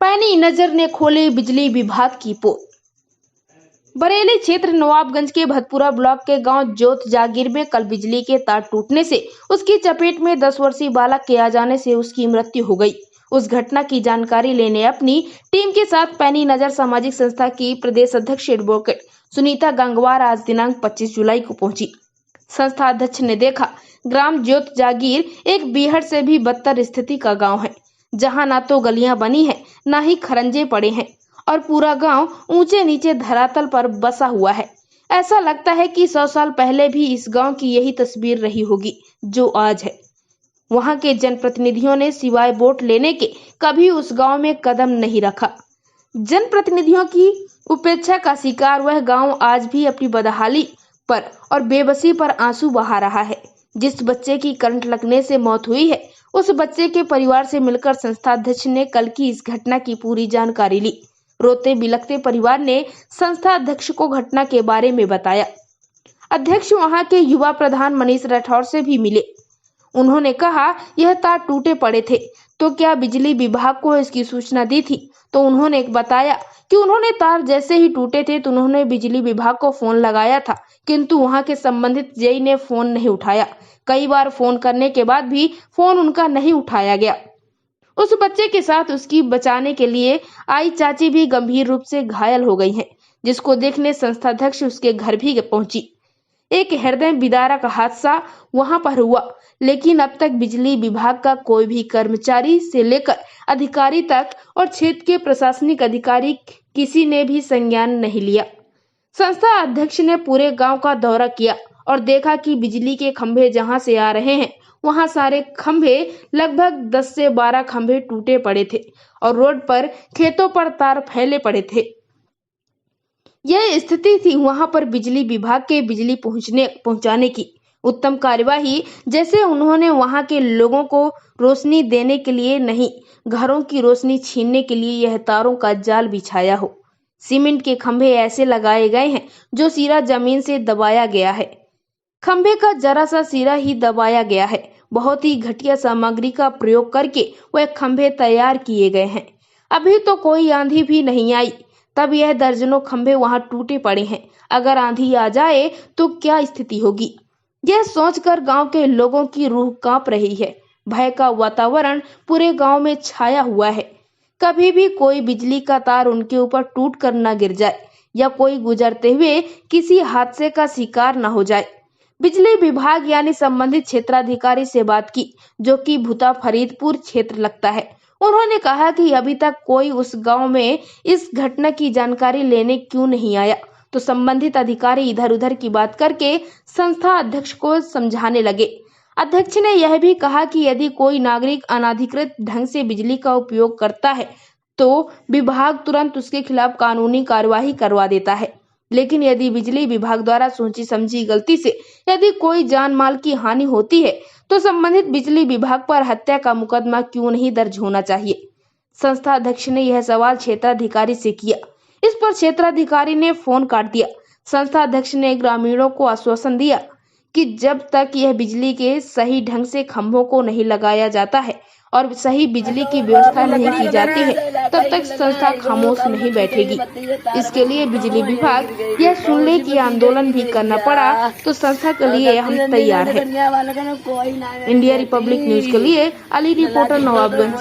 पैनी नजर ने खोले बिजली विभाग की पोल। बरेली क्षेत्र नवाबगंज के भतपुरा ब्लॉक के गांव जोत जागीर में कल बिजली के तार टूटने से उसकी चपेट में 10 वर्षीय बालक के आ जाने से उसकी मृत्यु हो गई। उस घटना की जानकारी लेने अपनी टीम के साथ पैनी नजर सामाजिक संस्था की प्रदेश अध्यक्ष एडवोकेट सुनीता गंगवार आज दिनांक 25 जुलाई को पहुंची। संस्था अध्यक्ष ने देखा ग्राम जोत जागीर एक बीहड़ से भी बदतर स्थिति का गाँव है, जहाँ न तो गलियां बनी है न ही खरंजे पड़े हैं और पूरा गांव ऊंचे नीचे धरातल पर बसा हुआ है। ऐसा लगता है कि 100 साल पहले भी इस गांव की यही तस्वीर रही होगी जो आज है। वहां के जनप्रतिनिधियों ने सिवाय वोट लेने के कभी उस गांव में कदम नहीं रखा। जनप्रतिनिधियों की उपेक्षा का शिकार वह गांव आज भी अपनी बदहाली पर और बेबसी पर आंसू बहा रहा है। जिस बच्चे की करंट लगने से मौत हुई है, उस बच्चे के परिवार से मिलकर संस्था अध्यक्ष ने कल की इस घटना की पूरी जानकारी ली। रोते बिलखते परिवार ने संस्था अध्यक्ष को घटना के बारे में बताया। अध्यक्ष वहां के युवा प्रधान मनीष राठौर से भी मिले। उन्होंने कहा यह तार टूटे पड़े थे तो क्या बिजली विभाग को इसकी सूचना दी थी, तो उन्होंने बताया कि उन्होंने तार जैसे ही टूटे थे तो उन्होंने बिजली विभाग को फोन लगाया था, किंतु वहां के संबंधित जेई ने फोन नहीं उठाया। कई बार फोन करने के बाद भी फोन उनका नहीं उठाया गया। उस बच्चे के साथ उसकी बचाने के लिए आई चाची भी गंभीर रूप से घायल हो गई हैं, जिसको देखने संस्था अध्यक्ष उसके घर भी पहुंची। एक हृदय विदारक हादसा वहां पर हुआ, लेकिन अब तक बिजली विभाग का कोई भी कर्मचारी से लेकर अधिकारी तक और क्षेत्र के प्रशासनिक अधिकारी किसी ने भी संज्ञान नहीं लिया। संस्था अध्यक्ष ने पूरे गांव का दौरा किया और देखा कि बिजली के खंभे जहां से आ रहे हैं वहां सारे खंभे लगभग 10 से 12 खंभे टूटे पड़े थे और रोड पर खेतों पर तार फैले पड़े थे। यह स्थिति थी वहां पर बिजली विभाग के बिजली पहुंचाने की उत्तम कार्यवाही, जैसे उन्होंने वहां के लोगों को रोशनी देने के लिए नहीं, घरों की रोशनी छीनने के लिए यह तारों का जाल बिछाया हो। सीमेंट के खंभे ऐसे लगाए गए हैं जो सिरा जमीन से दबाया गया है। खंभे का जरा सा सिरा ही दबाया गया है। बहुत ही घटिया सामग्री का प्रयोग करके वह खंभे तैयार किए गए हैं। अभी तो कोई आंधी भी नहीं आई, तब यह दर्जनों खंभे वहां टूटे पड़े हैं। अगर आंधी आ जाए तो क्या स्थिति होगी, यह सोचकर गांव के लोगों की रूह कांप रही है। भय का वातावरण पूरे गांव में छाया हुआ है। कभी भी कोई बिजली का तार उनके ऊपर टूट कर न गिर जाए या कोई गुजरते हुए किसी हादसे का शिकार न हो जाए। बिजली विभाग यानी संबंधित क्षेत्राधिकारी से बात की, जो कि भूता फरीदपुर क्षेत्र लगता है। उन्होंने कहा कि अभी तक कोई उस गांव में इस घटना की जानकारी लेने क्यों नहीं आया, तो संबंधित अधिकारी इधर उधर की बात करके संस्था अध्यक्ष को समझाने लगे। अध्यक्ष ने यह भी कहा कि यदि कोई नागरिक अनाधिकृत ढंग से बिजली का उपयोग करता है तो विभाग तुरंत उसके खिलाफ कानूनी कार्यवाही करवा देता है, लेकिन यदि बिजली विभाग द्वारा सोची समझी गलती से यदि कोई जान माल की हानि होती है तो संबंधित बिजली विभाग पर हत्या का मुकदमा क्यों नहीं दर्ज होना चाहिए। संस्था अध्यक्ष ने यह सवाल क्षेत्राधिकारी से किया। इस पर क्षेत्राधिकारी ने फोन काट दिया। संस्था अध्यक्ष ने ग्रामीणों को आश्वासन दिया कि जब तक यह बिजली के सही ढंग से खंभों को नहीं लगाया जाता है और सही बिजली की व्यवस्था नहीं की जाती है, तब तक संस्था खामोश नहीं बैठेगी। इसके लिए बिजली विभाग यह सुन ले कि आंदोलन भी करना पड़ा तो संस्था के लिए हम तैयार हैं। इंडिया रिपब्लिक न्यूज के लिए अली रिपोर्टर नवाबगंज।